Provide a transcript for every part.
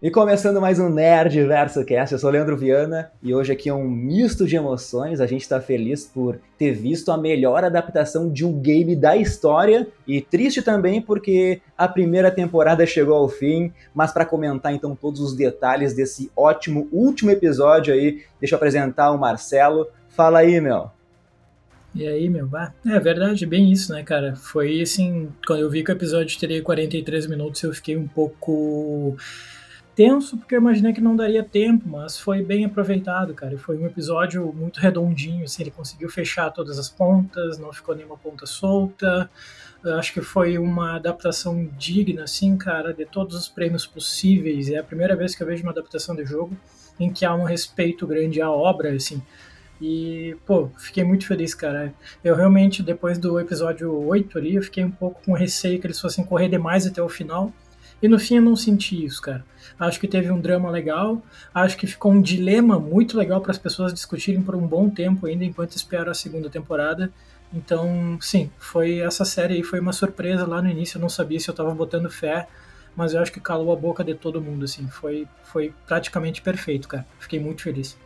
E começando mais um Nerd Verso Cast, eu sou o Leandro Viana e hoje aqui é um misto de emoções. A gente está feliz por ter visto a melhor adaptação de um game da história e triste também porque a primeira temporada chegou ao fim. Mas para comentar então todos os detalhes desse ótimo último episódio aí, deixa eu apresentar o Marcelo. Fala aí, meu. E aí, meu, é verdade, bem isso, né, cara? Foi assim, quando eu vi que o episódio teria 43 minutos, eu fiquei um pouco tenso, porque eu imaginei que não daria tempo, mas foi bem aproveitado, cara. Foi um episódio muito redondinho, assim, ele conseguiu fechar todas as pontas, não ficou nenhuma ponta solta. Eu acho que foi uma adaptação digna, assim, cara, de todos os prêmios possíveis. É a primeira vez que eu vejo uma adaptação de jogo em que há um respeito grande à obra, assim. E, pô, fiquei muito feliz, cara. Eu realmente, depois do episódio 8 ali, eu fiquei um pouco com receio que eles fossem correr demais até o final. E no fim eu não senti isso, cara. Acho que teve um drama legal, acho que ficou um dilema muito legal para as pessoas discutirem por um bom tempo ainda, enquanto esperam a segunda temporada. Então, sim, foi essa série aí, foi uma surpresa lá no início, eu não sabia se eu tava botando fé, mas eu acho que calou a boca de todo mundo, assim. Foi praticamente perfeito, cara. Fiquei muito feliz.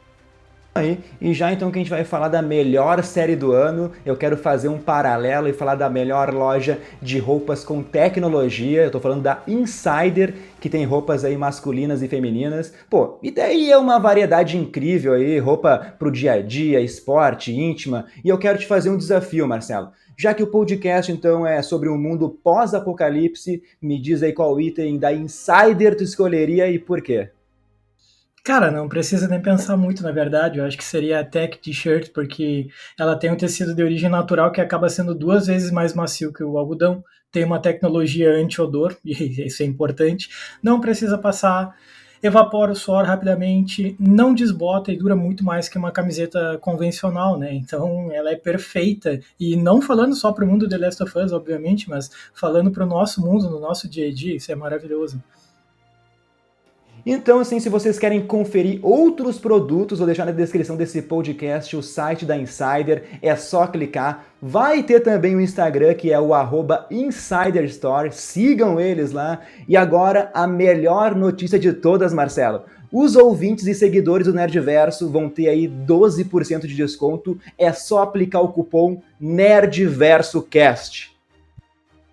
Aí, e já então que a gente vai falar da melhor série do ano, eu quero fazer um paralelo e falar da melhor loja de roupas com tecnologia. Eu tô falando da Insider, que tem roupas aí masculinas e femininas. Pô, e daí é uma variedade incrível aí, roupa pro dia a dia, esporte, íntima. E eu quero te fazer um desafio, Marcelo. Já que o podcast então é sobre um mundo pós-apocalipse, me diz aí qual item da Insider tu escolheria e por quê? Cara, não precisa nem pensar muito, na verdade. Eu acho que seria a Tech T-shirt, porque ela tem um tecido de origem natural que acaba sendo 2 vezes mais macio que o algodão. Tem uma tecnologia anti-odor, e isso é importante. Não precisa passar, evapora o suor rapidamente, não desbota e dura muito mais que uma camiseta convencional, né? Então ela é perfeita. E não falando só para o mundo The Last of Us, obviamente, mas falando para o nosso mundo, no nosso dia a dia, isso é maravilhoso. Então, assim, se vocês querem conferir outros produtos, vou deixar na descrição desse podcast o site da Insider, é só clicar. Vai ter também o Instagram, que é o @InsiderStore, sigam eles lá. E agora, a melhor notícia de todas, Marcelo. Os ouvintes e seguidores do Nerdverso vão ter aí 12% de desconto, é só aplicar o cupom NerdversoCast.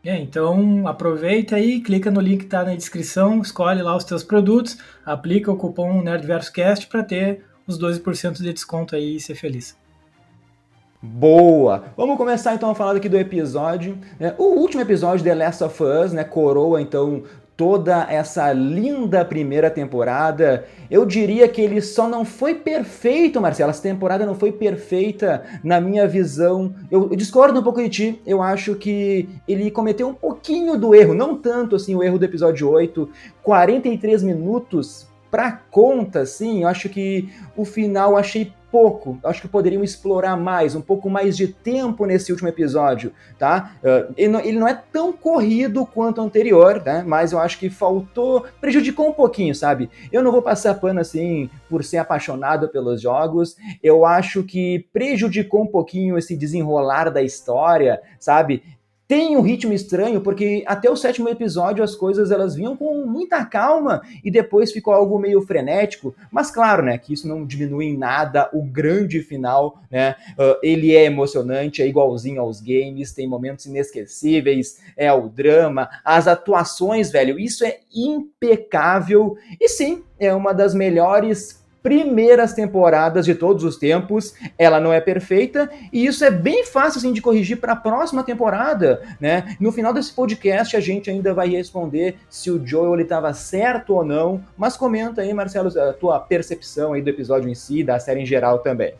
Então aproveita aí, clica no link que está na descrição, escolhe lá os teus produtos, aplica o cupom NerdVersoCast para ter os 12% de desconto aí e ser feliz. Boa! Vamos começar então a falar aqui do episódio. Né? O último episódio de The Last of Us, né, coroa então toda essa linda primeira temporada. Eu diria que ele só não foi perfeito, Marcelo. Essa temporada não foi perfeita na minha visão. Eu discordo um pouco de ti. Eu acho que ele cometeu um pouquinho do erro, não tanto assim o erro do episódio 8. 43 minutos pra conta, assim. Eu acho que o final eu achei pouco. Acho que poderiam explorar mais, um pouco mais de tempo nesse último episódio, tá? Ele não é tão corrido quanto o anterior, né? Mas eu acho que faltou, prejudicou um pouquinho, sabe? Eu não vou passar pano assim por ser apaixonado pelos jogos. Eu acho que prejudicou um pouquinho esse desenrolar da história, sabe? Tem um ritmo estranho, porque até o sétimo episódio as coisas elas vinham com muita calma e depois ficou algo meio frenético, mas claro, né, que isso não diminui em nada o grande final, né, ele é emocionante, é igualzinho aos games, tem momentos inesquecíveis, é o drama, as atuações, velho, isso é impecável e sim, é uma das melhores primeiras temporadas de todos os tempos. Ela não é perfeita e isso é bem fácil assim de corrigir para a próxima temporada, né? No final desse podcast a gente ainda vai responder se o Joel estava certo ou não, mas comenta aí, Marcelo, a tua percepção aí do episódio em si, da série em geral também.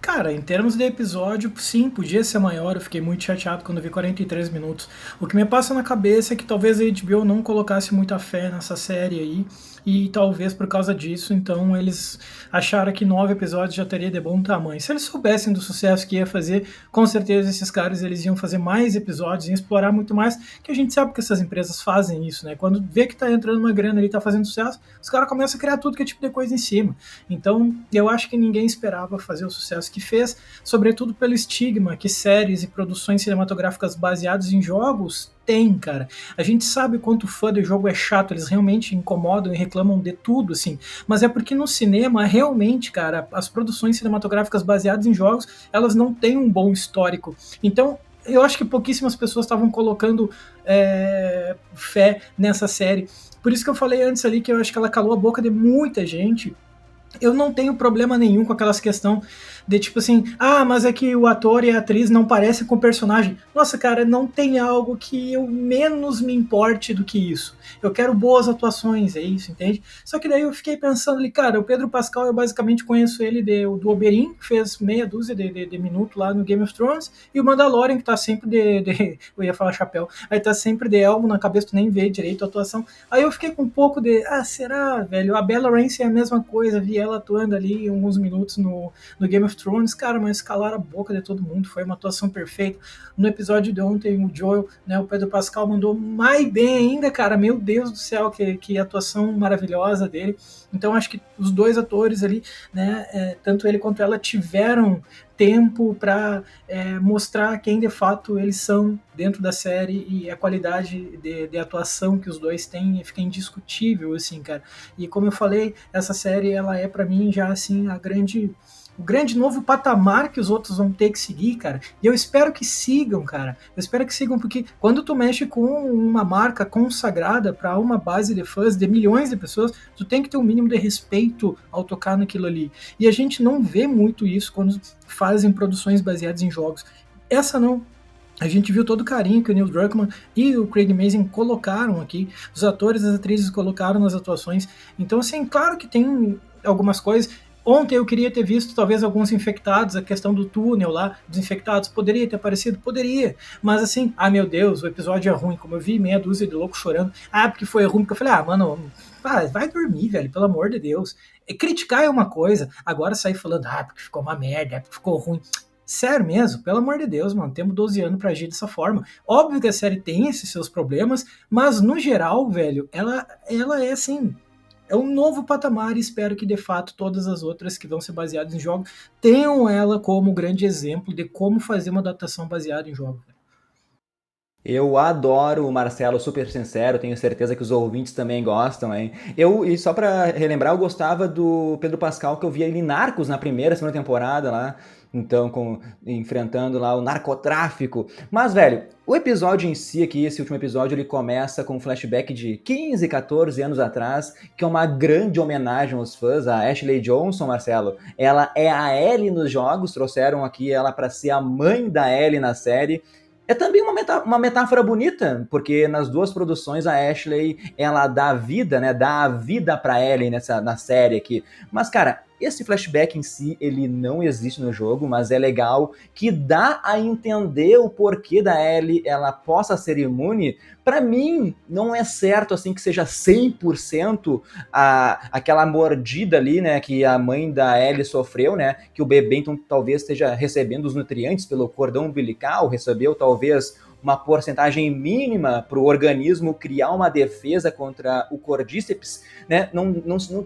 Cara, em termos de episódio, sim, podia ser maior. Eu fiquei muito chateado quando vi 43 minutos. O que me passa na cabeça é que talvez a HBO não colocasse muita fé nessa série aí. E talvez por causa disso, então eles acharam que 9 episódios já teria de bom tamanho. Se eles soubessem do sucesso que ia fazer, com certeza esses caras eles iam fazer mais episódios, iam explorar muito mais, que a gente sabe que essas empresas fazem isso, né? Quando vê que tá entrando uma grana ali, tá fazendo sucesso, os caras começam a criar tudo que é tipo de coisa em cima. Então, eu acho que ninguém esperava fazer o sucesso que fez, sobretudo pelo estigma que séries e produções cinematográficas baseadas em jogos tem, cara. A gente sabe quanto fã do jogo é chato, eles realmente incomodam e reclamam de tudo, assim. Mas é porque no cinema, realmente, cara, as produções cinematográficas baseadas em jogos, elas não têm um bom histórico. Então, eu acho que pouquíssimas pessoas estavam colocando fé nessa série. Por isso que eu falei antes ali que eu acho que ela calou a boca de muita gente. Eu não tenho problema nenhum com aquelas questão de tipo assim, mas é que o ator e a atriz não parecem com o personagem. Nossa, cara, não tem algo que eu menos me importe do que isso. Eu quero boas atuações, é isso, entende? Só que daí eu fiquei pensando ali, cara, o Pedro Pascal, eu basicamente conheço ele do Oberyn, que fez meia dúzia de minutos lá no Game of Thrones, e o Mandalorian, que tá sempre eu ia falar chapéu, aí tá sempre de elmo na cabeça, tu nem vê direito a atuação. Aí eu fiquei com um pouco será, velho? A Bella Ramsey é a mesma coisa, vi ela atuando ali alguns minutos no Game of Thrones, cara, mas calaram a boca de todo mundo, foi uma atuação perfeita. No episódio de ontem, o Joel, né, o Pedro Pascal mandou mais bem ainda, cara, meu Deus do céu, que atuação maravilhosa dele. Então acho que os dois atores ali, né, tanto ele quanto ela tiveram tempo para mostrar quem de fato eles são dentro da série, e a qualidade de atuação que os dois têm fica indiscutível, assim, cara. E como eu falei, essa série, ela é para mim já assim o grande novo patamar que os outros vão ter que seguir, cara. E eu espero que sigam, cara. Eu espero que sigam, porque quando tu mexe com uma marca consagrada para uma base de fãs, de milhões de pessoas, tu tem que ter um mínimo de respeito ao tocar naquilo ali. E a gente não vê muito isso quando fazem produções baseadas em jogos. Essa não. A gente viu todo o carinho que o Neil Druckmann e o Craig Mazin colocaram aqui, os atores e as atrizes colocaram nas atuações. Então, assim, claro que tem algumas coisas. Ontem eu queria ter visto talvez alguns infectados, a questão do túnel lá, dos infectados, poderia ter aparecido? Poderia, mas assim, meu Deus, o episódio é ruim, como eu vi meia dúzia de loucos chorando, porque foi ruim, porque eu falei, mano, vai dormir, velho, pelo amor de Deus. Criticar é uma coisa, agora sair falando, porque ficou uma merda, porque ficou ruim. Sério mesmo, pelo amor de Deus, mano, temos 12 anos pra agir dessa forma. Óbvio que a série tem esses seus problemas, mas no geral, velho, ela é assim, é um novo patamar, e espero que de fato todas as outras que vão ser baseadas em jogos tenham ela como grande exemplo de como fazer uma adaptação baseada em jogos. Eu adoro o Marcelo, super sincero, tenho certeza que os ouvintes também gostam, hein? E só pra relembrar, eu gostava do Pedro Pascal, que eu via ele em Narcos na primeira, segunda temporada lá, então enfrentando lá o narcotráfico. Mas, velho, o episódio em si aqui, esse último episódio, ele começa com um flashback de 15, 14 anos atrás, que é uma grande homenagem aos fãs, a Ashley Johnson, Marcelo. Ela é a Ellie nos jogos, trouxeram aqui ela pra ser a mãe da Ellie na série. É também uma metáfora bonita, porque nas duas produções a Ashley, ela dá vida, né? Dá a vida pra Ellie na série aqui. Mas, cara, esse flashback em si, ele não existe no jogo, mas é legal que dá a entender o porquê da Ellie ela possa ser imune. Pra mim, não é certo assim que seja 100% aquela mordida ali, né, que a mãe da Ellie sofreu, né, que o bebê então talvez esteja recebendo os nutrientes pelo cordão umbilical, recebeu talvez uma porcentagem mínima para o organismo criar uma defesa contra o cordíceps, né? Não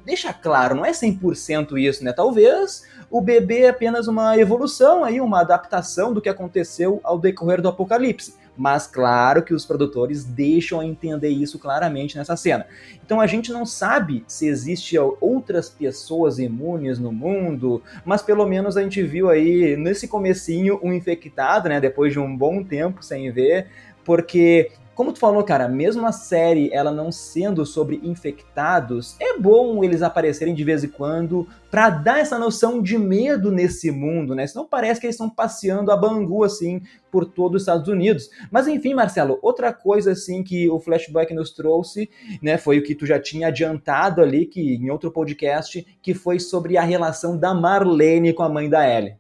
deixa claro, não é 100% isso, né? Talvez o bebê é apenas uma evolução, aí, uma adaptação do que aconteceu ao decorrer do apocalipse. Mas claro que os produtores deixam entender isso claramente nessa cena. Então a gente não sabe se existe outras pessoas imunes no mundo, mas pelo menos a gente viu aí nesse comecinho um infectado, né, depois de um bom tempo sem ver, porque como tu falou, cara, mesmo a série ela não sendo sobre infectados, é bom eles aparecerem de vez em quando pra dar essa noção de medo nesse mundo, né? Senão parece que eles estão passeando a Bangu, assim, por todos os Estados Unidos. Mas enfim, Marcelo, outra coisa, assim, que o flashback nos trouxe, né, foi o que tu já tinha adiantado ali, que em outro podcast, que foi sobre a relação da Marlene com a mãe da Ellie.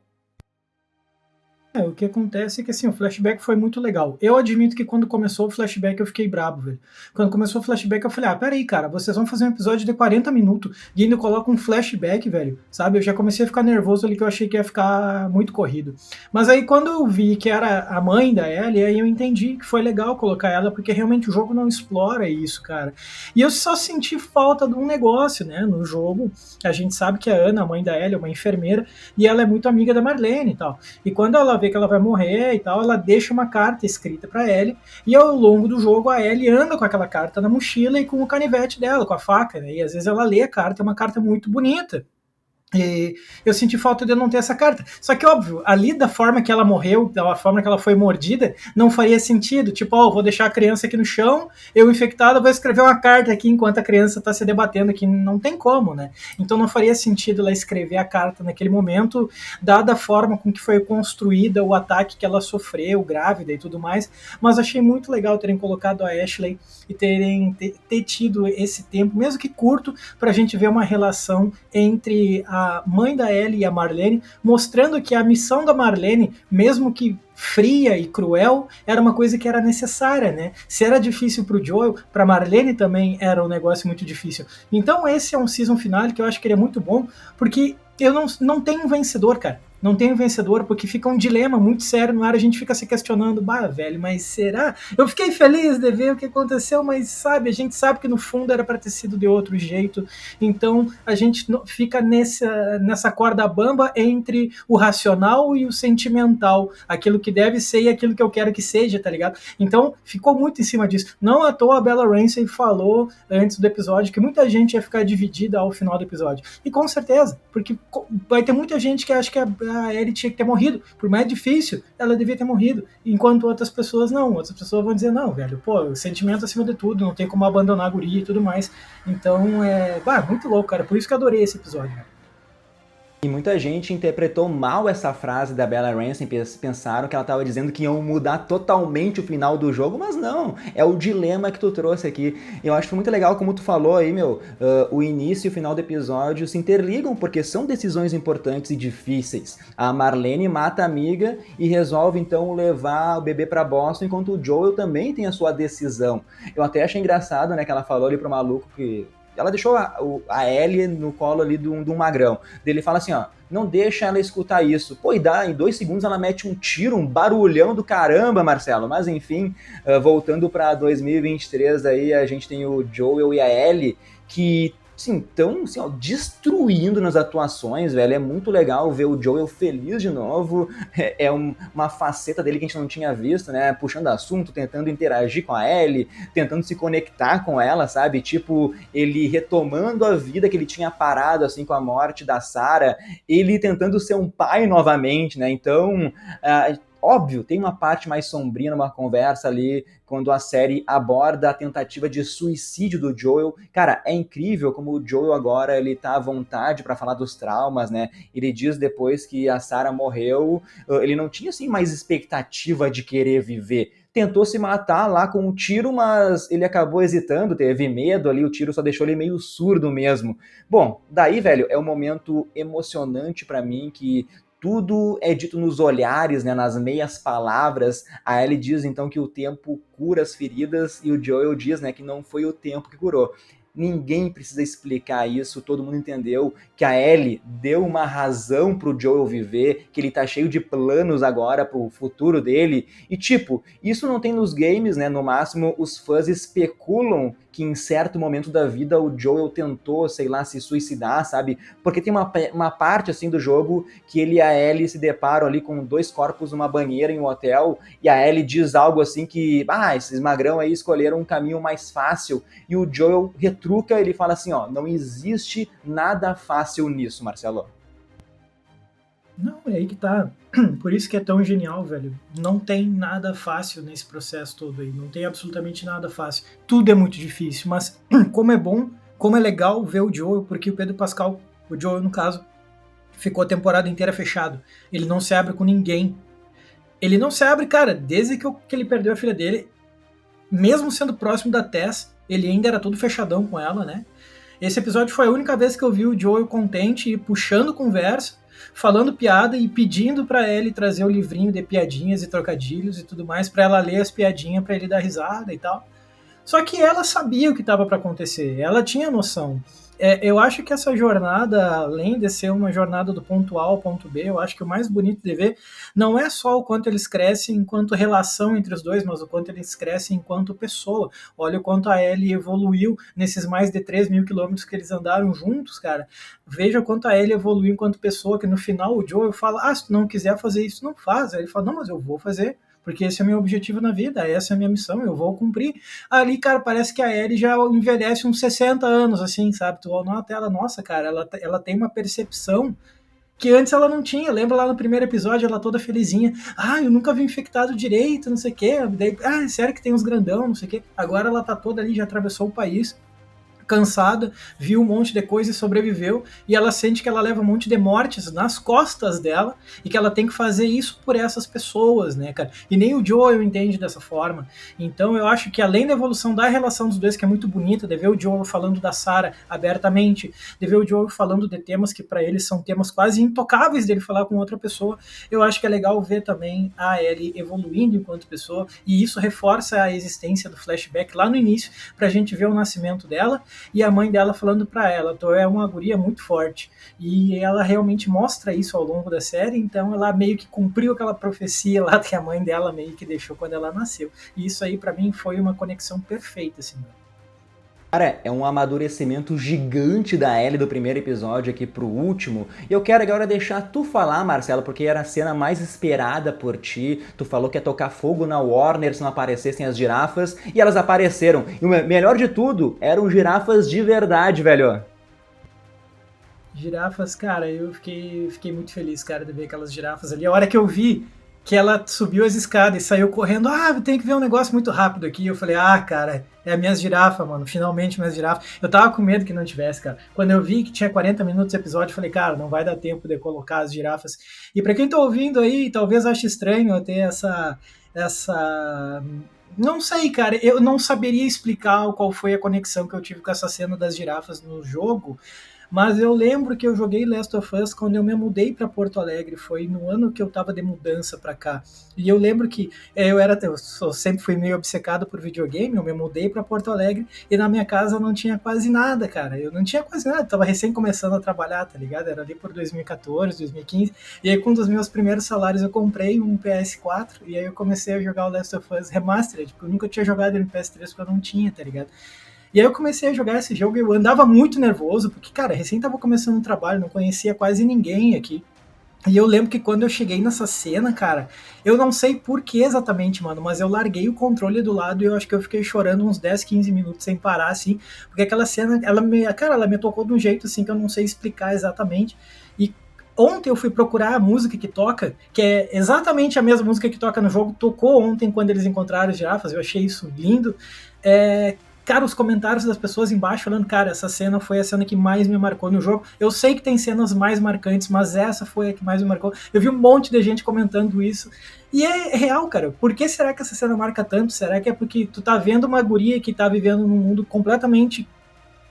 O que acontece é que assim, o flashback foi muito legal. Eu admito que quando começou o flashback eu fiquei brabo, velho. Quando começou o flashback eu falei, peraí, cara, vocês vão fazer um episódio de 40 minutos e ainda colocam um flashback, velho, sabe? Eu já comecei a ficar nervoso ali, que eu achei que ia ficar muito corrido. Mas aí quando eu vi que era a mãe da Ellie, aí eu entendi que foi legal colocar ela, porque realmente o jogo não explora isso, cara. E eu só senti falta de um negócio, né, no jogo. A gente sabe que a Ana, a mãe da Ellie, é uma enfermeira, e ela é muito amiga da Marlene e tal. E quando ela vê que ela vai morrer e tal, ela deixa uma carta escrita pra Ellie, e ao longo do jogo a Ellie anda com aquela carta na mochila e com o canivete dela, com a faca, né? E às vezes ela lê a carta, é uma carta muito bonita. E eu senti falta de eu não ter essa carta. Só que, óbvio, ali da forma que ela morreu, da forma que ela foi mordida, não faria sentido. Tipo, ó, vou deixar a criança aqui no chão, eu infectada, vou escrever uma carta aqui enquanto a criança tá se debatendo aqui. Não tem como, né? Então não faria sentido ela escrever a carta naquele momento, dada a forma com que foi construída o ataque que ela sofreu, grávida e tudo mais. Mas achei muito legal terem colocado a Ashley e ter tido esse tempo, mesmo que curto, pra gente ver uma relação entre a mãe da Ellie e a Marlene, mostrando que a missão da Marlene, mesmo que fria e cruel, era uma coisa que era necessária, né? Se era difícil pro Joel, pra Marlene também era um negócio muito difícil. Então esse é um season finale que eu acho que ele é muito bom, porque eu não tenho um vencedor, cara. Não tem um vencedor, porque fica um dilema muito sério no ar, a gente fica se questionando, bah, velho, mas será? Eu fiquei feliz de ver o que aconteceu, mas sabe, a gente sabe que no fundo era para ter sido de outro jeito, então a gente fica nessa corda bamba entre o racional e o sentimental, aquilo que deve ser e aquilo que eu quero que seja, tá ligado? Então ficou muito em cima disso. Não à toa a Bella Ramsey falou antes do episódio que muita gente ia ficar dividida ao final do episódio, e com certeza, porque vai ter muita gente que acha que a Ellie tinha que ter morrido. Por mais difícil, ela devia ter morrido. Enquanto outras pessoas não. Outras pessoas vão dizer, não, velho, pô, sentimento acima de tudo, não tem como abandonar a guria e tudo mais. Então, muito louco, cara. Por isso que eu adorei esse episódio, cara. E muita gente interpretou mal essa frase da Bella Ramsey, pensaram que ela estava dizendo que iam mudar totalmente o final do jogo, mas não, é o dilema que tu trouxe aqui. Eu acho muito legal como tu falou aí, o início e o final do episódio se interligam, porque são decisões importantes e difíceis. A Marlene mata a amiga e resolve então levar o bebê para Boston, enquanto o Joel também tem a sua decisão. Eu até achei engraçado, né, que ela falou ali pro maluco que ela deixou a Ellie no colo ali de um magrão. Ele fala assim, ó, não deixa ela escutar isso. Pô, e em 2 segundos ela mete um tiro, um barulhão do caramba, Marcelo. Mas enfim, voltando pra 2023 aí, a gente tem o Joel e a Ellie, que estão assim, destruindo nas atuações, velho. É muito legal ver o Joel feliz de novo. Uma faceta dele que a gente não tinha visto, né? Puxando assunto, tentando interagir com a Ellie, tentando se conectar com ela, sabe? Tipo, ele retomando a vida que ele tinha parado, assim, com a morte da Sarah. Ele tentando ser um pai novamente, né? Então, óbvio, tem uma parte mais sombria numa conversa ali, quando a série aborda a tentativa de suicídio do Joel. Cara, é incrível como o Joel agora, ele tá à vontade para falar dos traumas, né? Ele diz depois que a Sarah morreu, ele não tinha, assim, mais expectativa de querer viver. Tentou se matar lá com um tiro, mas ele acabou hesitando, teve medo ali, o tiro só deixou ele meio surdo mesmo. Bom, daí, velho, é um momento emocionante para mim, que tudo é dito nos olhares, né, nas meias palavras. A Ellie diz então que o tempo cura as feridas e o Joel diz, né, que não foi o tempo que curou. Ninguém precisa explicar isso, todo mundo entendeu que a Ellie deu uma razão pro Joel viver, que ele tá cheio de planos agora pro futuro dele. E tipo, isso não tem nos games, né? No máximo, os fãs especulam que em certo momento da vida o Joel tentou, sei lá, se suicidar, sabe? Porque tem uma parte, assim, do jogo que ele e a Ellie se deparam ali com 2 corpos numa banheira em um hotel, e a Ellie diz algo assim que, esses magrão aí escolheram um caminho mais fácil, e o Joel retruca, ele fala assim, ó, não existe nada fácil nisso, Marcelo. Não, é aí que tá. Por isso que é tão genial, velho. Não tem nada fácil nesse processo todo aí. Não tem absolutamente nada fácil. Tudo é muito difícil, mas como é bom, como é legal ver o Joel, porque o Pedro Pascal, o Joel no caso, ficou a temporada inteira fechado. Ele não se abre com ninguém. Ele não se abre, cara, desde que ele perdeu a filha dele, mesmo sendo próximo da Tess, ele ainda era todo fechadão com ela, né? Esse episódio foi a única vez que eu vi o Joel contente e puxando conversa, falando piada e pedindo pra ele trazer o livrinho de piadinhas e trocadilhos e tudo mais, pra ela ler as piadinhas, pra ele dar risada e tal. Só que ela sabia o que estava para acontecer, ela tinha noção. Eu acho que essa jornada, além de ser uma jornada do ponto A ao ponto B, eu acho que o mais bonito de ver não é só o quanto eles crescem enquanto relação entre os dois, mas o quanto eles crescem enquanto pessoa. Olha o quanto a Ellie evoluiu nesses mais de 3.000 quilômetros que eles andaram juntos, cara. Veja o quanto a Ellie evoluiu enquanto pessoa, que no final o Joel fala, se tu não quiser fazer isso, não faz. Aí ele fala, não, mas eu vou fazer, porque esse é o meu objetivo na vida, essa é a minha missão, eu vou cumprir. Ali, cara, parece que a Ellie já envelhece uns 60 anos, assim, sabe? Tu olha na tela, nossa, cara, ela tem uma percepção que antes ela não tinha. Lembra lá no primeiro episódio, ela toda felizinha. Eu nunca vi infectado direito, não sei o quê. Daí, sério que tem uns grandão, não sei o quê. Agora ela tá toda ali, já atravessou o país, cansada, viu um monte de coisa e sobreviveu, e ela sente que ela leva um monte de mortes nas costas dela e que ela tem que fazer isso por essas pessoas, né, cara? E nem o Joel entende dessa forma. Então eu acho que além da evolução da relação dos dois, que é muito bonita, de ver o Joel falando da Sarah abertamente, de ver o Joel falando de temas que para ele são temas quase intocáveis dele falar com outra pessoa, eu acho que é legal ver também a Ellie evoluindo enquanto pessoa, e isso reforça a existência do flashback lá no início, pra gente ver o nascimento dela e a mãe dela falando para ela, tu é uma guria muito forte. E ela realmente mostra isso ao longo da série, então ela meio que cumpriu aquela profecia lá que a mãe dela meio que deixou quando ela nasceu. E isso aí para mim foi uma conexão perfeita, assim. Cara, é um amadurecimento gigante da Ellie do primeiro episódio aqui pro último. E eu quero agora deixar tu falar, Marcelo, porque era a cena mais esperada por ti. Tu falou que ia tocar fogo na Warner se não aparecessem as girafas, e elas apareceram. E o melhor de tudo, eram girafas de verdade, velho. Girafas, cara, eu fiquei muito feliz, cara, de ver aquelas girafas ali. A hora que eu vi que ela subiu as escadas e saiu correndo, tem que ver um negócio muito rápido aqui. Eu falei, cara, é a minha girafa, mano, finalmente minhas girafas. Eu tava com medo que não tivesse, cara. Quando eu vi que tinha 40 minutos de episódio, eu falei, cara, não vai dar tempo de colocar as girafas. E pra quem tá ouvindo aí, talvez ache estranho eu ter essa não sei, cara, eu não saberia explicar qual foi a conexão que eu tive com essa cena das girafas no jogo, mas eu lembro que eu joguei Last of Us quando eu me mudei para Porto Alegre, foi no ano que eu tava de mudança para cá. E eu lembro que eu sempre fui meio obcecado por videogame, eu me mudei para Porto Alegre e na minha casa não tinha quase nada, cara. Eu não tinha quase nada, eu tava recém começando a trabalhar, tá ligado? Era ali por 2014, 2015. E aí com um dos meus primeiros salários eu comprei um PS4 e aí eu comecei a jogar o Last of Us Remastered, porque eu nunca tinha jogado ele no PS3 porque eu não tinha, tá ligado? E aí eu comecei a jogar esse jogo e eu andava muito nervoso, porque, cara, recém tava começando o trabalho, não conhecia quase ninguém aqui. E eu lembro que quando eu cheguei nessa cena, cara, eu não sei por que exatamente, mano, mas eu larguei o controle do lado e eu acho que eu fiquei chorando uns 10, 15 minutos sem parar, assim, porque aquela cena, ela me tocou de um jeito, assim, que eu não sei explicar exatamente. E ontem eu fui procurar a música que toca, que é exatamente a mesma música que toca no jogo, tocou ontem quando eles encontraram as girafas, eu achei isso lindo. Cara, os comentários das pessoas embaixo falando, cara, essa cena foi a cena que mais me marcou no jogo. Eu sei que tem cenas mais marcantes, mas essa foi a que mais me marcou. Eu vi um monte de gente comentando isso. E é real, cara. Por que será que essa cena marca tanto? Será que é porque tu tá vendo uma guria que tá vivendo num mundo completamente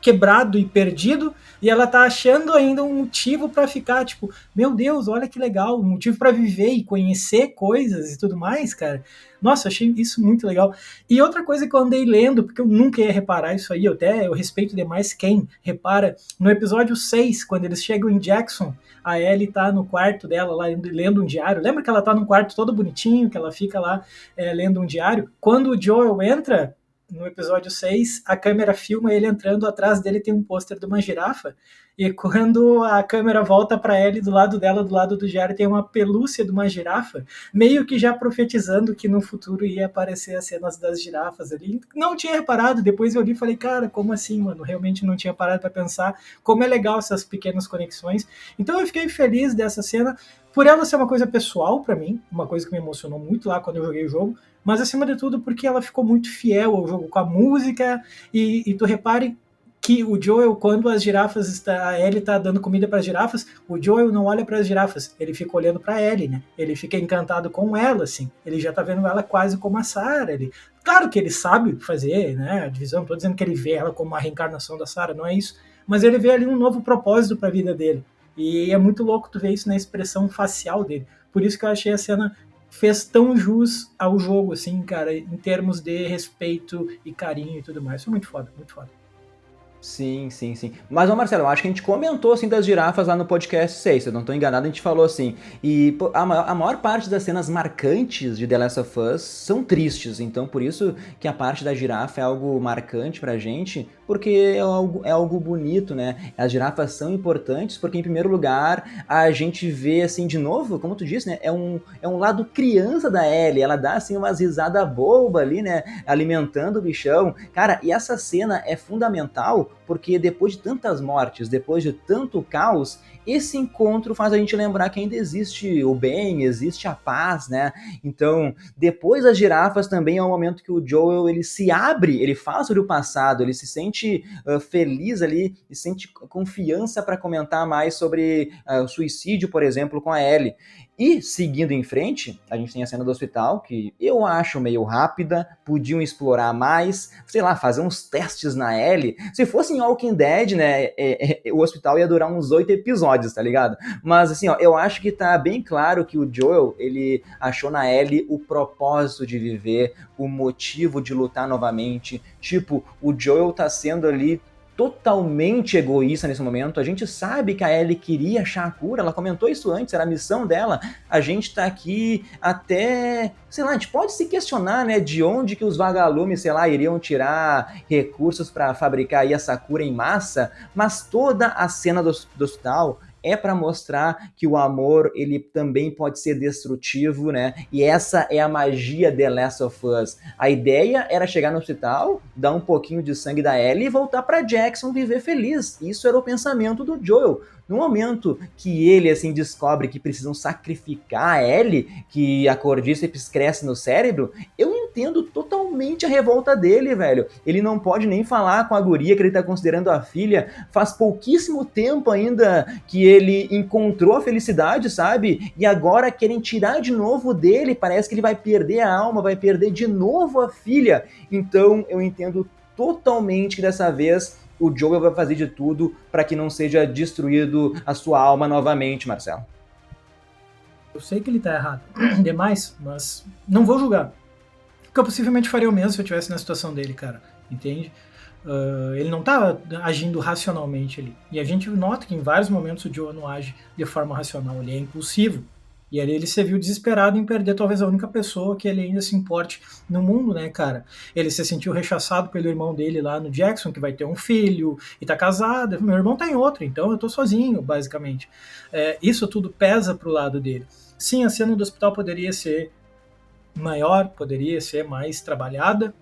quebrado e perdido, e ela tá achando ainda um motivo para ficar, tipo, meu Deus, olha que legal, um motivo para viver e conhecer coisas e tudo mais, cara. Nossa, achei isso muito legal. E outra coisa que eu andei lendo, porque eu nunca ia reparar isso aí, eu respeito demais quem repara, no episódio 6, quando eles chegam em Jackson, a Ellie tá no quarto dela lá lendo um diário. Lembra que ela tá num quarto todo bonitinho, que ela fica lá lendo um diário? Quando o Joel entra no episódio 6, a câmera filma ele entrando, atrás dele tem um pôster de uma girafa, e quando a câmera volta para ele, do lado dela, do lado do diário, tem uma pelúcia de uma girafa, meio que já profetizando que no futuro ia aparecer as cenas das girafas ali. Não tinha reparado, depois eu li e falei, cara, como assim, mano? Realmente não tinha parado para pensar como é legal essas pequenas conexões. Então eu fiquei feliz dessa cena, por ela ser uma coisa pessoal para mim, uma coisa que me emocionou muito lá quando eu joguei o jogo, mas acima de tudo porque ela ficou muito fiel ao jogo com a música, e tu repare que o Joel, quando as girafas a Ellie tá dando comida para as girafas, o Joel não olha para as girafas, ele fica olhando para Ellie, né? Ele fica encantado com ela, assim. Ele já tá vendo ela quase como a Sarah. Claro que ele sabe fazer, né? A divisão, não tô dizendo que ele vê ela como a reencarnação da Sarah, não é isso. Mas ele vê ali um novo propósito para a vida dele. E é muito louco tu ver isso na expressão facial dele. Por isso que eu achei a cena fez tão jus ao jogo, assim, cara, em termos de respeito e carinho e tudo mais. Foi muito foda, muito foda. Sim, sim, sim. Mas, ô Marcelo, eu acho que a gente comentou, assim, das girafas lá no podcast 6, se eu não tô enganado, a gente falou assim. E pô, a maior parte das cenas marcantes de The Last of Us são tristes, então por isso que a parte da girafa é algo marcante pra gente, porque é algo bonito, né? As girafas são importantes porque, em primeiro lugar, a gente vê, assim, de novo, como tu disse, né? É um lado criança da Ellie, ela dá, assim, umas risadas bobas ali, né? Alimentando o bichão. Cara, e essa cena é fundamental porque depois de tantas mortes, depois de tanto caos, esse encontro faz a gente lembrar que ainda existe o bem, existe a paz, né? Então, depois das girafas também é um momento que o Joel ele se abre, ele fala sobre o passado, ele se sente feliz ali e sente confiança para comentar mais sobre o suicídio, por exemplo, com a Ellie. E, seguindo em frente, a gente tem a cena do hospital, que eu acho meio rápida, podiam explorar mais, sei lá, fazer uns testes na Ellie. Se fosse em Walking Dead, né, o hospital ia durar uns 8 episódios, tá ligado? Mas, assim, ó, eu acho que tá bem claro que o Joel, ele achou na Ellie o propósito de viver, o motivo de lutar novamente. Tipo, o Joel tá sendo ali totalmente egoísta nesse momento. A gente sabe que a Ellie queria achar a cura, ela comentou isso antes, era a missão dela. A gente tá aqui até, sei lá, a gente pode se questionar, né, de onde que os vagalumes, sei lá, iriam tirar recursos para fabricar aí essa cura em massa, mas toda a cena do hospital é para mostrar que o amor ele também pode ser destrutivo, né? E essa é a magia de The Last of Us. A ideia era chegar no hospital, dar um pouquinho de sangue da Ellie e voltar para Jackson viver feliz. Isso era o pensamento do Joel. No momento que ele assim descobre que precisam sacrificar a Ellie, que a Cordyceps cresce no cérebro, eu entendo totalmente a revolta dele, velho. Ele não pode nem falar com a guria que ele tá considerando a filha. Faz pouquíssimo tempo ainda que ele encontrou a felicidade, sabe? E agora querem tirar de novo dele. Parece que ele vai perder a alma, vai perder de novo a filha. Então eu entendo totalmente que dessa vez o Joel vai fazer de tudo para que não seja destruído a sua alma novamente, Marcelo. Eu sei que ele tá errado demais, mas não vou julgar. Porque eu possivelmente faria o mesmo se eu estivesse na situação dele, cara. Entende? Ele não tá agindo racionalmente ali. E a gente nota que em vários momentos o Joel não age de forma racional, ele é impulsivo. E ali ele se viu desesperado em perder talvez a única pessoa que ele ainda se importe no mundo, né, cara? Ele se sentiu rechaçado pelo irmão dele lá no Jackson, que vai ter um filho e tá casado. Meu irmão tá em outro, então eu tô sozinho, basicamente. Isso tudo pesa pro lado dele. Sim, a cena do hospital poderia ser maior, poderia ser mais trabalhada,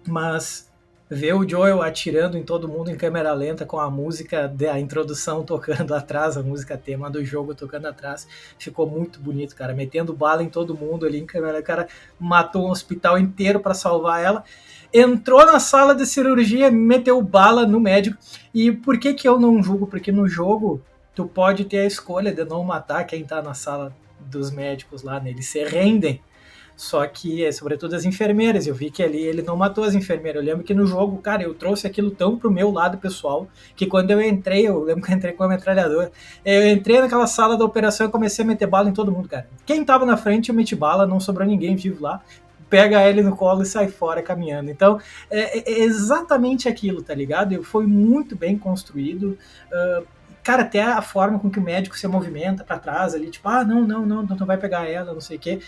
mas ver o Joel atirando em todo mundo em câmera lenta com a música da introdução tocando atrás, a música tema do jogo tocando atrás, ficou muito bonito, cara, metendo bala em todo mundo ali em câmera, o cara matou um hospital inteiro para salvar ela, entrou na sala de cirurgia, meteu bala no médico. E por que eu não julgo? Porque no jogo tu pode ter a escolha de não matar quem tá na sala dos médicos lá, né? Eles se rendem. Só que, sobretudo as enfermeiras, eu vi que ali ele não matou as enfermeiras. Eu lembro que no jogo, cara, eu trouxe aquilo tão pro meu lado pessoal, que quando eu entrei, eu lembro que eu entrei com a metralhadora, eu entrei naquela sala da operação e comecei a meter bala em todo mundo, cara. Quem tava na frente, eu meti bala, não sobrou ninguém vivo lá. Pega ele no colo e sai fora caminhando. Então, é exatamente aquilo, tá ligado? Foi muito bem construído. Cara, até a forma com que o médico se movimenta para trás ali, tipo, não vai pegar ela, não sei o quê,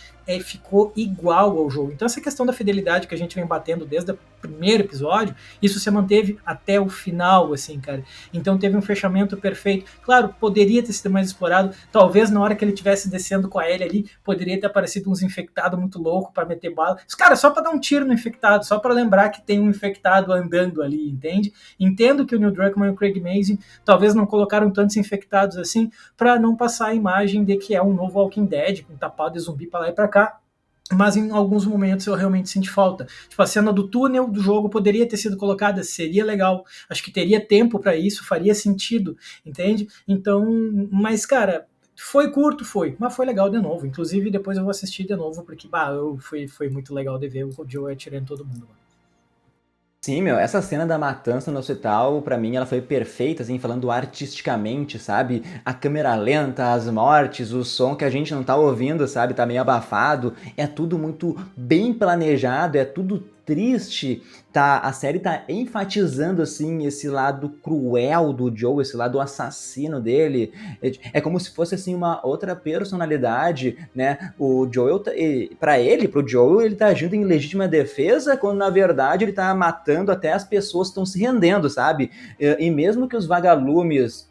ficou igual ao jogo. Então essa questão da fidelidade que a gente vem batendo desde o primeiro episódio, isso se manteve até o final, assim, cara. Então teve um fechamento perfeito. Claro, poderia ter sido mais explorado, talvez na hora que ele estivesse descendo com a Ellie ali, poderia ter aparecido uns infectados muito louco para meter bala. Mas, cara, só para dar um tiro no infectado, só para lembrar que tem um infectado andando ali, entende? Entendo que o Neil Druckmann e o Craig Mazin talvez não colocaram tantos infectados assim, para não passar a imagem de que é um novo Walking Dead, com tapado de zumbi para lá e para cá. Mas em alguns momentos eu realmente senti falta. Tipo, a cena do túnel do jogo poderia ter sido colocada, seria legal. Acho que teria tempo para isso, faria sentido, entende? Então, mas cara, foi curto, mas foi legal de novo. Inclusive, depois eu vou assistir de novo, porque foi muito legal de ver o Joe atirando todo mundo. Sim, meu, essa cena da matança no hospital, pra mim, ela foi perfeita, assim, falando artisticamente, sabe? A câmera lenta, as mortes, o som que a gente não tá ouvindo, sabe? Tá meio abafado. É tudo muito bem planejado, é tudo triste, tá? A série tá enfatizando, assim, esse lado cruel do Joe, esse lado assassino dele. É como se fosse, assim, uma outra personalidade, né? O Joel, pro Joel, ele tá agindo em legítima defesa, quando na verdade ele tá matando até as pessoas que estão se rendendo, sabe? E mesmo que os vagalumes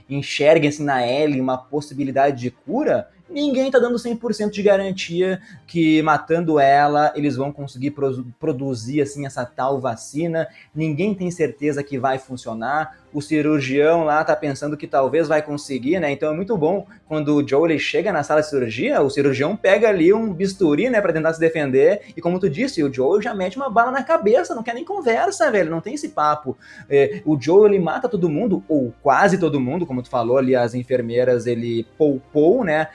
enxerguem, assim, na Ellie uma possibilidade de cura, ninguém tá dando 100% de garantia que matando ela eles vão conseguir produzir assim essa tal vacina. Ninguém tem certeza que vai funcionar. O cirurgião lá tá pensando que talvez vai conseguir, né? Então é muito bom quando o Joe ele chega na sala de cirurgia, o cirurgião pega ali um bisturi, né, para tentar se defender, e como tu disse, o Joe já mete uma bala na cabeça, não quer nem conversa, velho, não tem esse papo. O Joe ele mata todo mundo, ou quase todo mundo, como tu falou ali, as enfermeiras ele poupou, né?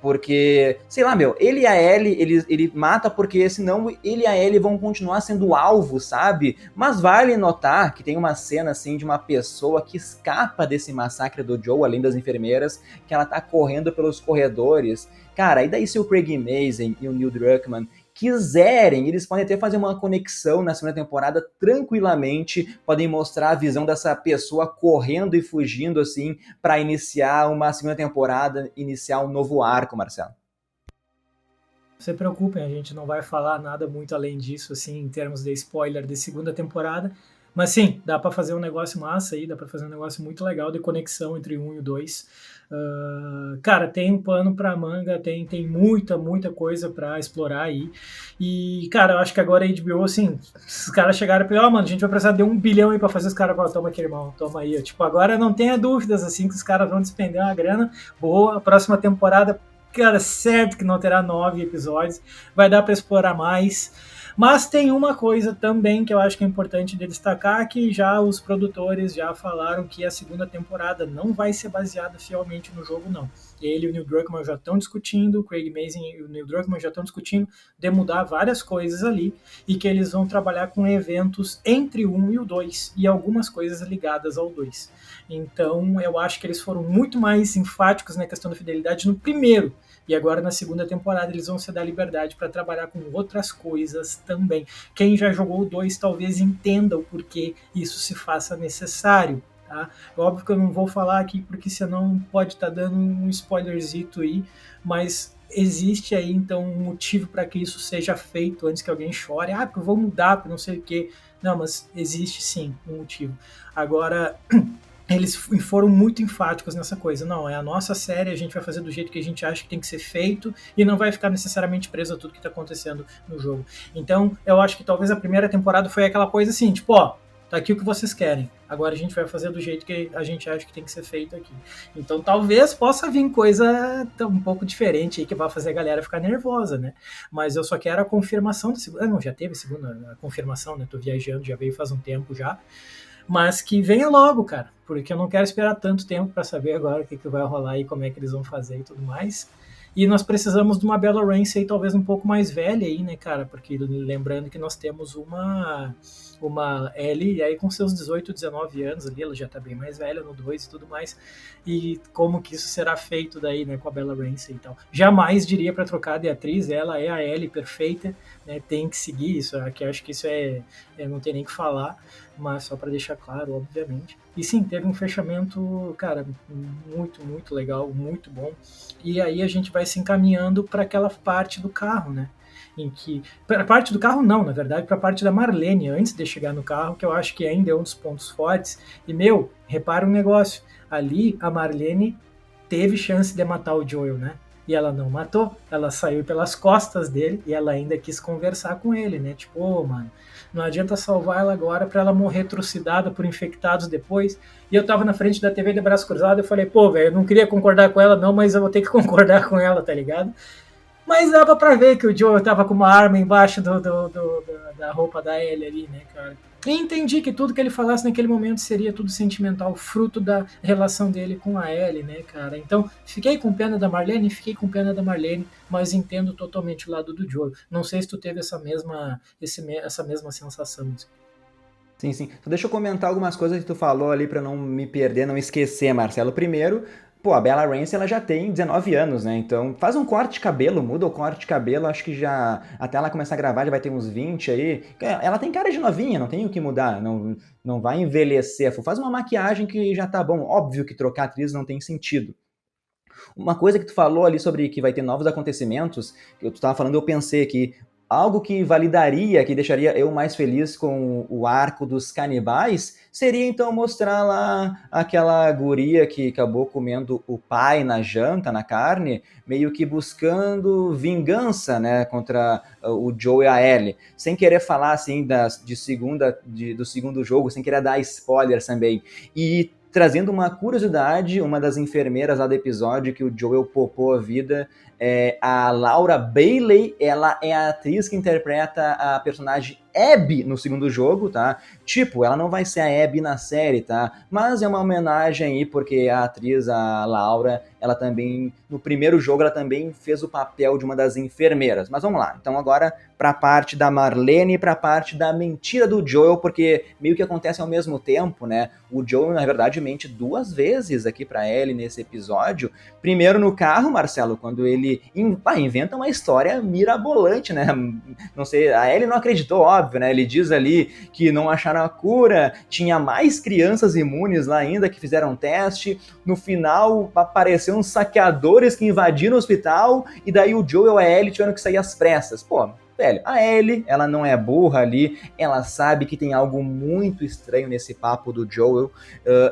Porque, sei lá, meu, ele e a Ellie, ele mata porque senão ele e a Ellie vão continuar sendo alvo, sabe? Mas vale notar que tem uma cena, assim, de uma pessoa que escapa desse massacre do Joe, além das enfermeiras, que ela tá correndo pelos corredores. Cara, e daí se o Craig Mazin e o Neil Druckmann quiserem, eles podem até fazer uma conexão na segunda temporada tranquilamente, podem mostrar a visão dessa pessoa correndo e fugindo, assim, para iniciar uma segunda temporada, iniciar um novo arco, Marcelo. Não se preocupem, a gente não vai falar nada muito além disso, assim, em termos de spoiler de segunda temporada. Mas sim, dá para fazer um negócio massa aí, dá para fazer um negócio muito legal de conexão entre o 1 e o 2. Cara, tem um pano pra manga, tem muita coisa para explorar aí. E, cara, eu acho que agora a HBO, assim, os caras chegaram e falaram, mano, a gente vai precisar de 1 bilhão aí pra fazer os caras falar, toma aqui, irmão, toma aí. Tipo, agora não tenha dúvidas, assim, que os caras vão despender uma grana boa. A próxima temporada, cara, certo que não terá 9 episódios, vai dar para explorar mais. Mas tem uma coisa também que eu acho que é importante de destacar, que já os produtores já falaram que a segunda temporada não vai ser baseada fielmente no jogo, não. Ele e o Neil Druckmann já estão discutindo, o Craig Mazin e o Neil Druckmann já estão discutindo de mudar várias coisas ali, e que eles vão trabalhar com eventos entre o 1 e o 2, e algumas coisas ligadas ao 2. Então eu acho que eles foram muito mais enfáticos na questão da fidelidade no primeiro, e agora na segunda temporada eles vão se dar liberdade para trabalhar com outras coisas também. Quem já jogou o 2 talvez entenda o porquê isso se faça necessário. Tá? Óbvio que eu não vou falar aqui porque senão pode estar dando um spoilerzito aí, mas existe aí então um motivo para que isso seja feito antes que alguém chore, porque eu vou mudar, porque não sei o quê. Não, mas existe sim um motivo. Agora, eles foram muito enfáticos nessa coisa. Não, é a nossa série, a gente vai fazer do jeito que a gente acha que tem que ser feito e não vai ficar necessariamente preso a tudo que está acontecendo no jogo. Então, eu acho que talvez a primeira temporada foi aquela coisa assim, tipo, ó, tá aqui o que vocês querem. Agora a gente vai fazer do jeito que a gente acha que tem que ser feito aqui. Então talvez possa vir coisa um pouco diferente aí que vai fazer a galera ficar nervosa, né? Mas eu só quero a confirmação da segunda. Não, já teve a confirmação, né? Tô viajando, já veio faz um tempo já. Mas que venha logo, cara, porque eu não quero esperar tanto tempo para saber agora o que vai rolar e como é que eles vão fazer e tudo mais. E nós precisamos de uma Bella Ramsey talvez um pouco mais velha aí, né, cara? Porque lembrando que nós temos uma Ellie aí com seus 18, 19 anos ali, ela já tá bem mais velha no 2 e tudo mais. E como que isso será feito daí, né, com a Bella Ramsey e tal. Jamais diria para trocar de atriz, ela é a Ellie perfeita, né? Tem que seguir isso, aqui acho que isso não tem nem que falar, mas só para deixar claro, obviamente. E sim, teve um fechamento, cara, muito legal, muito bom. E aí a gente vai se encaminhando para aquela parte do carro, né? Em que. Para a parte do carro, não, na verdade, para a parte da Marlene, antes de chegar no carro, que eu acho que ainda é um dos pontos fortes. E, meu, repara um negócio. Ali, a Marlene teve chance de matar o Joel, né? E ela não matou, ela saiu pelas costas dele e ela ainda quis conversar com ele, né? Tipo, mano, não adianta salvar ela agora pra ela morrer trucidada por infectados depois. E eu tava na frente da TV de braço cruzado e falei, pô, velho, eu não queria concordar com ela não, mas eu vou ter que concordar com ela, tá ligado? Mas dava pra ver que o Joe tava com uma arma embaixo da roupa da Ellie ali, né, cara? E entendi que tudo que ele falasse naquele momento seria tudo sentimental, fruto da relação dele com a Ellie, né, cara? Então, fiquei com pena da Marlene, mas entendo totalmente o lado do Joe. Não sei se tu teve essa mesma sensação. Sim, sim. Então deixa eu comentar algumas coisas que tu falou ali para não me perder, não esquecer, Marcelo. Primeiro, Pô, a Bella Ramsey, ela já tem 19 anos, né? Então, faz um corte de cabelo, muda o corte de cabelo, acho que já, até ela começar a gravar, já vai ter uns 20 aí. Ela tem cara de novinha, não tem o que mudar, não vai envelhecer. Faz uma maquiagem que já tá bom. Óbvio que trocar atriz não tem sentido. Uma coisa que tu falou ali sobre que vai ter novos acontecimentos, que tu tava falando, eu pensei que algo que validaria, que deixaria eu mais feliz com o arco dos canibais, seria então mostrar lá aquela guria que acabou comendo o pai na janta, na carne, meio que buscando vingança, né, contra o Joe e a Ellie. Sem querer falar assim do segundo jogo, sem querer dar spoilers também. E trazendo uma curiosidade, uma das enfermeiras lá do episódio que o Joel poupou a vida é a Laura Bailey. Ela é a atriz que interpreta a personagem Abby no segundo jogo, tá? Tipo, ela não vai ser a Abby na série, tá? Mas é uma homenagem aí, porque a atriz, a Laura, ela também, no primeiro jogo, ela também fez o papel de uma das enfermeiras. Mas vamos lá, então agora pra parte da Marlene e pra parte da mentira do Joel, porque meio que acontece ao mesmo tempo, né? O Joel, na verdade, mente duas vezes aqui pra Ellie nesse episódio. Primeiro no carro, Marcelo, quando ele inventa uma história mirabolante, né? Não sei, a Ellie não acreditou, óbvio, né? Ele diz ali que não acharam a cura, tinha mais crianças imunes lá ainda que fizeram teste. No final, apareceram uns saqueadores que invadiram o hospital, e daí o Joel e a Ellie tiveram que sair às pressas. Pô, velho, a Ellie, ela não é burra ali, ela sabe que tem algo muito estranho nesse papo do Joel.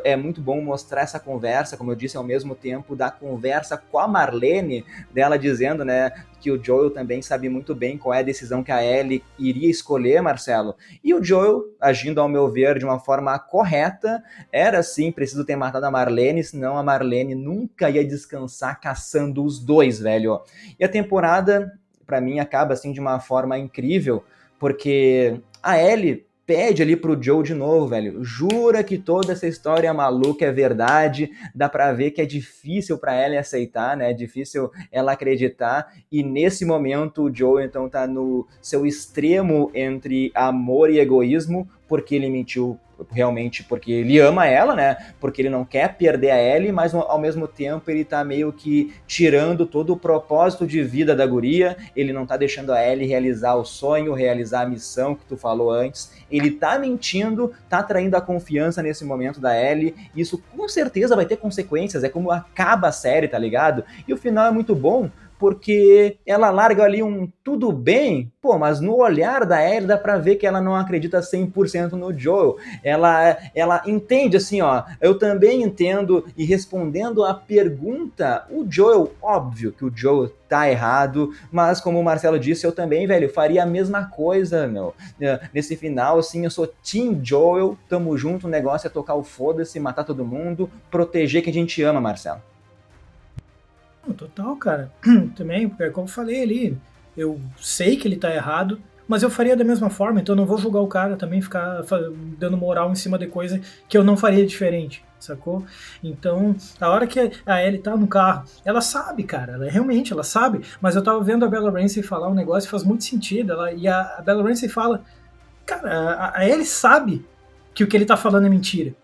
É muito bom mostrar essa conversa, como eu disse, ao mesmo tempo da conversa com a Marlene, dela dizendo, né, que o Joel também sabe muito bem qual é a decisão que a Ellie iria escolher, Marcelo. E o Joel, agindo ao meu ver de uma forma correta, era sim preciso ter matado a Marlene, senão a Marlene nunca ia descansar caçando os dois, velho. E a temporada, pra mim, acaba assim de uma forma incrível, porque a Ellie pede ali pro Joe de novo, velho. Jura que toda essa história maluca é verdade. Dá pra ver que é difícil pra ela aceitar, né? É difícil ela acreditar. E nesse momento o Joe então tá no seu extremo entre amor e egoísmo, porque ele mentiu realmente porque ele ama ela, né? Porque ele não quer perder a Ellie, mas ao mesmo tempo ele tá meio que tirando todo o propósito de vida da guria. Ele não tá deixando a Ellie realizar o sonho, realizar a missão que tu falou antes. Ele tá mentindo, tá traindo a confiança nesse momento da Ellie. Isso com certeza vai ter consequências, é como acaba a série, tá ligado? E o final é muito bom, porque ela larga ali um tudo bem, pô, mas no olhar da Ellie dá pra ver que ela não acredita 100% no Joel. Ela entende assim, ó, eu também entendo, e respondendo a pergunta, o Joel, óbvio que o Joel tá errado, mas como o Marcelo disse, eu também, velho, faria a mesma coisa, meu. Nesse final, assim, eu sou Team Joel, tamo junto, o negócio é tocar o foda-se, matar todo mundo, proteger quem a gente ama, Marcelo. Total, cara. Também, porque como eu falei ali, eu sei que ele tá errado, mas eu faria da mesma forma, então eu não vou julgar o cara também, ficar dando moral em cima de coisa que eu não faria diferente, sacou? Então, a hora que a Ellie tá no carro, ela sabe, cara, ela realmente, ela sabe, mas eu tava vendo a Bella Ramsey falar um negócio que faz muito sentido, e a Bella Ramsey fala, cara, a Ellie sabe que o que ele tá falando é mentira.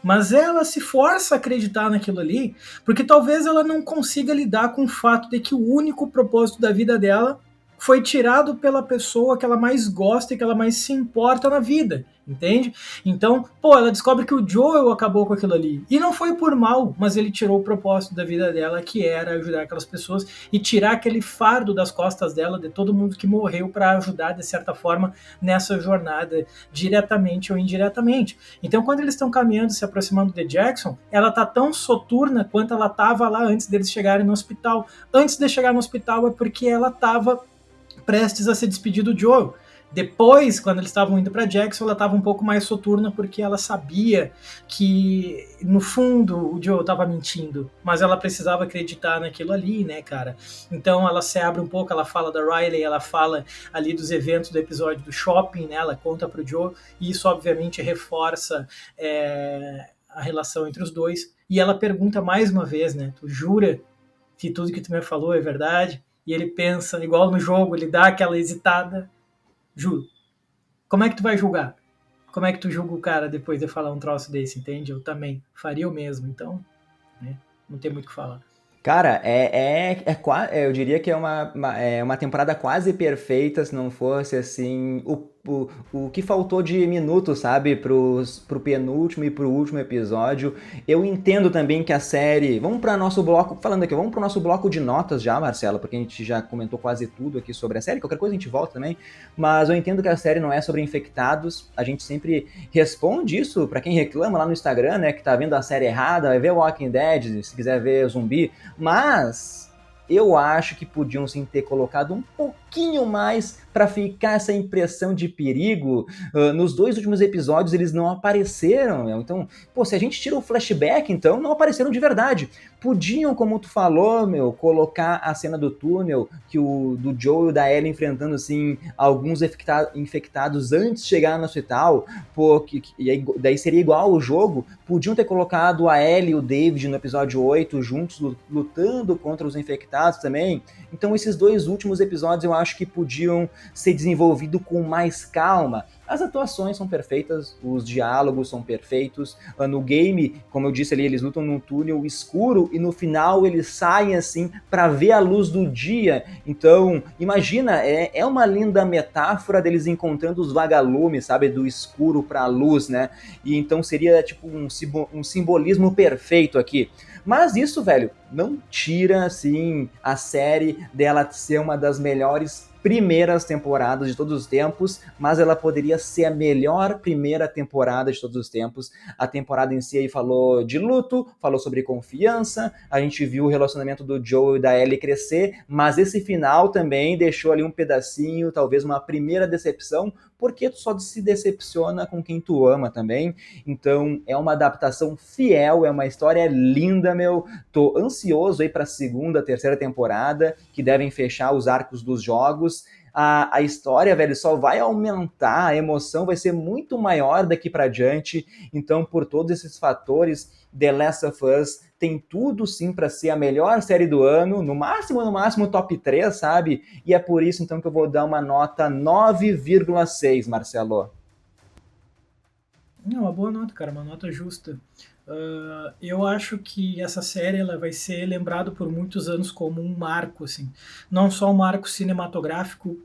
Mas ela se força a acreditar naquilo ali, porque talvez ela não consiga lidar com o fato de que o único propósito da vida dela foi tirado pela pessoa que ela mais gosta e que ela mais se importa na vida, entende? Então, pô, ela descobre que o Joel acabou com aquilo ali. E não foi por mal, mas ele tirou o propósito da vida dela, que era ajudar aquelas pessoas e tirar aquele fardo das costas dela, de todo mundo que morreu, para ajudar, de certa forma, nessa jornada, diretamente ou indiretamente. Então, quando eles estão caminhando, se aproximando de Jackson, ela tá tão soturna quanto ela tava lá antes deles chegarem no hospital. Antes de chegar no hospital é porque ela tava prestes a se despedir do Joe. Depois, quando eles estavam indo para Jackson, ela estava um pouco mais soturna porque ela sabia que, no fundo, o Joe estava mentindo, mas ela precisava acreditar naquilo ali, né, cara? Então ela se abre um pouco, ela fala da Riley, ela fala ali dos eventos do episódio do shopping, né? Ela conta pro Joe, e isso obviamente reforça a relação entre os dois. E ela pergunta mais uma vez, né? Tu jura que tudo que tu me falou é verdade? E ele pensa, igual no jogo, ele dá aquela hesitada. Juro. Como é que tu vai julgar? Como é que tu julga o cara depois de falar um troço desse, entende? Eu também faria o mesmo, então, né? Não tem muito o que falar. Cara, eu diria que é uma temporada quase perfeita, se não fosse assim o que faltou de minutos, sabe, pro penúltimo e pro último episódio. Eu entendo também que a série. Vamos para nosso bloco. Falando aqui, vamos pro nosso bloco de notas já, Marcelo, porque a gente já comentou quase tudo aqui sobre a série. Qualquer coisa a gente volta também. Mas eu entendo que a série não é sobre infectados. A gente sempre responde isso para quem reclama lá no Instagram, né, que tá vendo a série errada, vai ver Walking Dead, se quiser ver zumbi. Mas eu acho que podiam sim ter colocado um pouquinho mais para ficar essa impressão de perigo. Nos 2 últimos episódios eles não apareceram, meu. Então, pô, se a gente tira o flashback, então não apareceram de verdade. Podiam, como tu falou, meu, colocar a cena do túnel, do Joe e da Ellie enfrentando, assim, alguns infectados antes de chegar no hospital, pô, e aí, daí seria igual o jogo. Podiam ter colocado a Ellie e o David no episódio 8 juntos lutando contra os infectados também. Então esses 2 últimos episódios eu acho que podiam ser desenvolvidos com mais calma. As atuações são perfeitas, os diálogos são perfeitos. No game, como eu disse ali, eles lutam num túnel escuro e no final eles saem assim para ver a luz do dia. Então, imagina, é uma linda metáfora deles encontrando os vagalumes, sabe, do escuro para a luz, né? E então seria tipo um simbolismo perfeito aqui. Mas isso, velho, não tira, assim, a série dela ser uma das melhores primeiras temporadas de todos os tempos, mas ela poderia ser a melhor primeira temporada de todos os tempos. A temporada em si aí falou de luto, falou sobre confiança, a gente viu o relacionamento do Joel e da Ellie crescer, mas esse final também deixou ali um pedacinho, talvez uma primeira decepção, porque tu só se decepciona com quem tu ama também. Então é uma adaptação fiel, é uma história linda, meu. Tô ansioso aí pra segunda, terceira temporada, que devem fechar os arcos dos jogos. A história, velho, só vai aumentar, a emoção vai ser muito maior daqui pra diante. Então, por todos esses fatores, The Last of Us tem tudo sim para ser a melhor série do ano, no máximo top 3, sabe? E é por isso então que eu vou dar uma nota 9,6, Marcelo. Não, uma boa nota, cara, uma nota justa. Eu acho que essa série ela vai ser lembrada por muitos anos como um marco, assim. Não só um marco cinematográfico,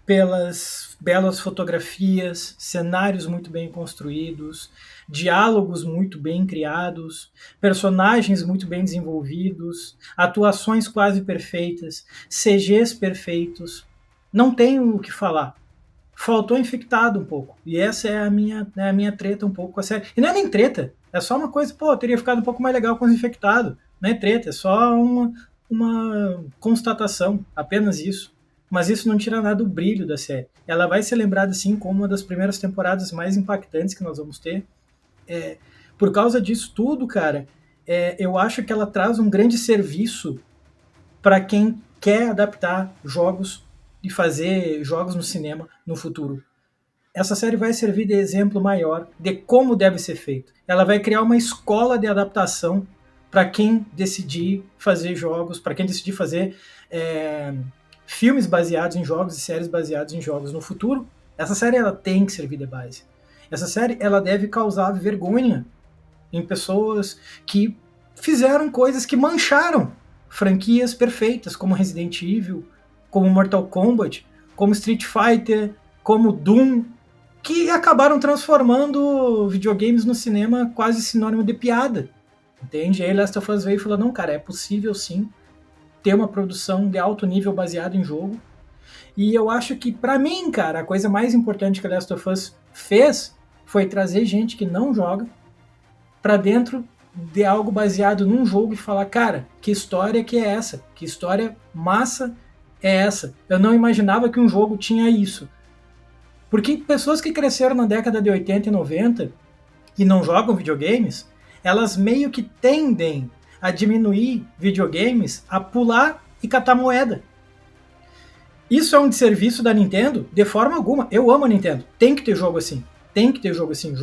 pelas belas fotografias, cenários muito bem construídos, diálogos muito bem criados, personagens muito bem desenvolvidos, atuações quase perfeitas, CGs perfeitos. Não tenho o que falar. Faltou infectado um pouco. E essa é a minha treta um pouco com a série. E não é nem treta, é só uma coisa, pô, teria ficado um pouco mais legal com os infectados. Não é treta, é só uma constatação, apenas isso. Mas isso não tira nada do brilho da série. Ela vai ser lembrada, sim, como uma das primeiras temporadas mais impactantes que nós vamos ter. Por causa disso tudo, cara, eu acho que ela traz um grande serviço para quem quer adaptar jogos e fazer jogos no cinema no futuro. Essa série vai servir de exemplo maior de como deve ser feito. Ela vai criar uma escola de adaptação para quem decidir fazer jogos, para quem decidir fazer filmes baseados em jogos e séries baseadas em jogos no futuro. Essa série ela tem que servir de base. Essa série ela deve causar vergonha em pessoas que fizeram coisas que mancharam franquias perfeitas, como Resident Evil, como Mortal Kombat, como Street Fighter, como Doom, que acabaram transformando videogames no cinema quase sinônimo de piada. Entende? Aí Last of Us veio e falou, não, cara, é possível sim ter uma produção de alto nível baseada em jogo. E eu acho que, pra mim, cara, a coisa mais importante que Last of Us fez foi trazer gente que não joga pra dentro de algo baseado num jogo e falar, cara, que história que é essa? Que história massa é essa? Eu não imaginava que um jogo tinha isso. Porque pessoas que cresceram na década de 80 e 90 e não jogam videogames, elas meio que tendem a diminuir videogames, a pular e catar moeda. Isso é um desserviço da Nintendo? De forma alguma. Eu amo a Nintendo. Tem que ter jogo assim. Tem que ter jogo assim.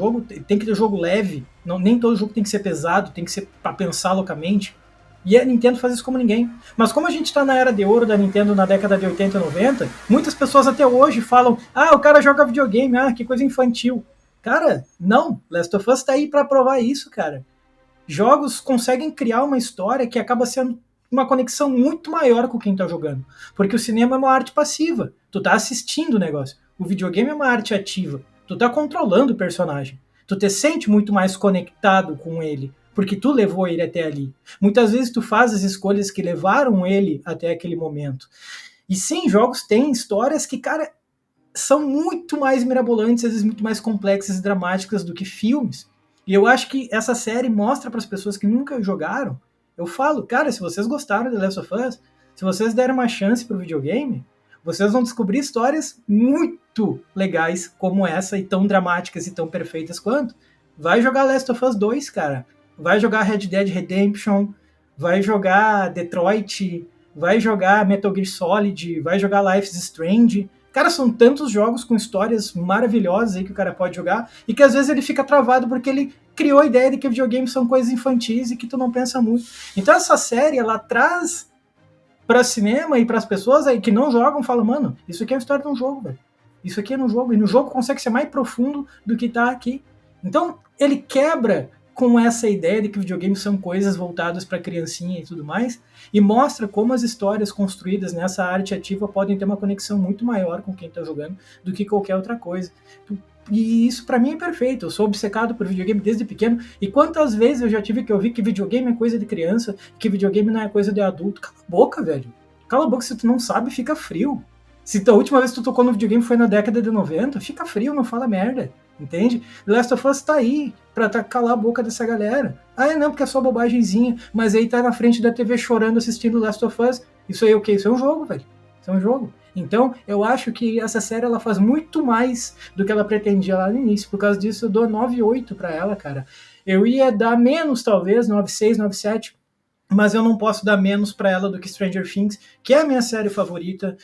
Tem que ter jogo leve. Não, nem todo jogo tem que ser pesado, tem que ser para pensar loucamente. E a Nintendo faz isso como ninguém. Mas como a gente tá na era de ouro da Nintendo na década de 80 e 90, muitas pessoas até hoje falam, o cara joga videogame, que coisa infantil. Cara, não. Last of Us tá aí pra provar isso, cara. jogos conseguem criar uma história que acaba sendo uma conexão muito maior com quem tá jogando. Porque o cinema é uma arte passiva. Tu tá assistindo o negócio. O videogame é uma arte ativa. Tu tá controlando o personagem. Tu te sente muito mais conectado com ele, porque tu levou ele até ali. Muitas vezes tu faz as escolhas que levaram ele até aquele momento. E sim, jogos têm histórias que, cara, são muito mais mirabolantes, às vezes muito mais complexas e dramáticas do que filmes. E eu acho que essa série mostra para as pessoas que nunca jogaram. Eu falo, cara, se vocês gostaram de The Last of Us, se vocês derem uma chance pro videogame, vocês vão descobrir histórias muito legais como essa, e tão dramáticas e tão perfeitas quanto. Vai jogar Last of Us 2, cara. Vai jogar Red Dead Redemption, vai jogar Detroit, vai jogar Metal Gear Solid, vai jogar Life is Strange. Cara, são tantos jogos com histórias maravilhosas aí que o cara pode jogar, e que às vezes ele fica travado porque ele criou a ideia de que videogames são coisas infantis e que tu não pensa muito. Então essa série, ela traz para cinema e para as pessoas aí que não jogam, falam, mano, isso aqui é a história de um jogo, velho. Isso aqui é no jogo, e no jogo consegue ser mais profundo do que tá aqui. Então, ele quebra com essa ideia de que videogames são coisas voltadas para criancinha e tudo mais, e mostra como as histórias construídas nessa arte ativa podem ter uma conexão muito maior com quem tá jogando do que qualquer outra coisa. E isso para mim é perfeito. Eu sou obcecado por videogame desde pequeno, e quantas vezes eu já tive que ouvir que videogame é coisa de criança, que videogame não é coisa de adulto. Cala a boca, velho. Cala a boca, se tu não sabe, fica frio. Se a última vez que tu tocou no videogame foi na década de 90, fica frio, não fala merda. Entende? Last of Us tá aí pra calar a boca dessa galera. Ah, não, porque é só bobagemzinha, mas aí tá na frente da TV chorando assistindo Last of Us. Isso aí é o quê? Isso é um jogo, velho. Isso é um jogo. Então, eu acho que essa série ela faz muito mais do que ela pretendia lá no início. Por causa disso, eu dou 9,8 pra ela, cara. Eu ia dar menos, talvez, 9,6, 9,7, mas eu não posso dar menos para ela do que Stranger Things, que é a minha série favorita,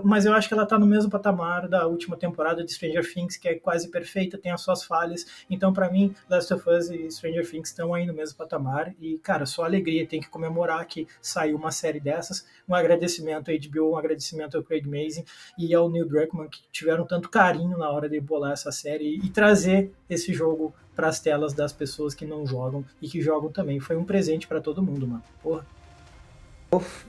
mas eu acho que ela tá no mesmo patamar da última temporada de Stranger Things, que é quase perfeita, tem as suas falhas. Então, para mim, Last of Us e Stranger Things estão aí no mesmo patamar, e, cara, só alegria, tem que comemorar que saiu uma série dessas. Um agradecimento à HBO, um agradecimento ao Craig Mazin e ao Neil Druckmann, que tiveram tanto carinho na hora de bolar essa série e trazer esse jogo para as telas das pessoas que não jogam e que jogam também. Foi um presente para todo mundo, mano. Porra.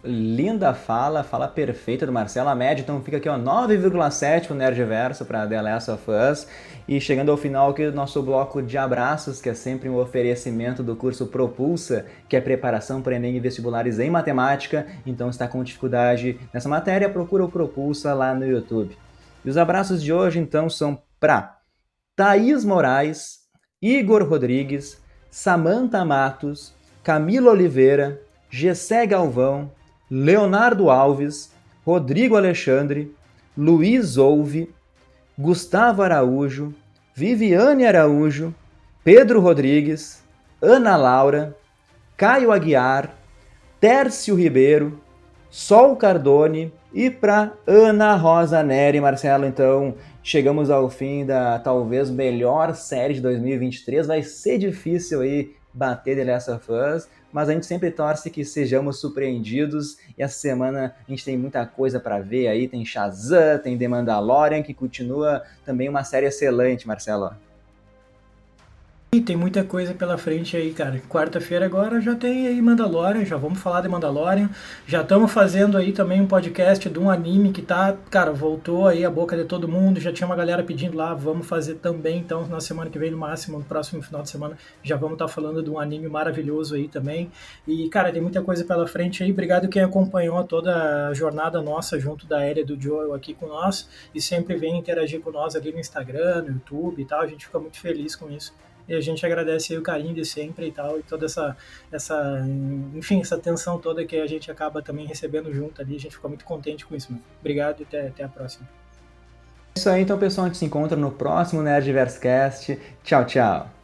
Linda fala perfeita do Marcelo. A média então fica aqui, ó, 9,7 pro Nerdverso para The Last of Us. E chegando ao final aqui do nosso bloco de abraços, que é sempre um oferecimento do curso Propulsa, que é preparação para Enem e vestibulares em matemática. Então, se está com dificuldade nessa matéria, procura o Propulsa lá no YouTube. E os abraços de hoje então são para Thaís Moraes, Igor Rodrigues, Samantha Matos, Camila Oliveira, Gessé Galvão, Leonardo Alves, Rodrigo Alexandre, Luiz Ouve, Gustavo Araújo, Viviane Araújo, Pedro Rodrigues, Ana Laura, Caio Aguiar, Tércio Ribeiro, Sol Cardone e para Ana Rosa Neri. Marcelo, então chegamos ao fim da talvez melhor série de 2023. Vai ser difícil aí bater The Last of Us, mas a gente sempre torce que sejamos surpreendidos, e essa semana a gente tem muita coisa para ver aí, tem Shazam, tem The Mandalorian, que continua também uma série excelente, Marcelo. E tem muita coisa pela frente aí, cara. Quarta-feira agora já tem aí Mandalorian, já vamos falar de Mandalorian. Já estamos fazendo aí também um podcast de um anime que tá, cara, voltou aí a boca de todo mundo, já tinha uma galera pedindo lá, vamos fazer também, então na semana que vem, no máximo, no próximo final de semana, já vamos estar falando de um anime maravilhoso aí também. E, cara, tem muita coisa pela frente aí. Obrigado quem acompanhou toda a jornada nossa junto da Ellie e do Joel aqui com nós, e sempre vem interagir com nós ali no Instagram, no YouTube e tal, a gente fica muito feliz com isso. E a gente agradece aí o carinho de sempre e tal, e toda enfim, essa atenção toda que a gente acaba também recebendo junto ali. A gente fica muito contente com isso, mano. Obrigado e até a próxima. É isso aí, então, pessoal. A gente se encontra no próximo Nerdversecast. Tchau, tchau.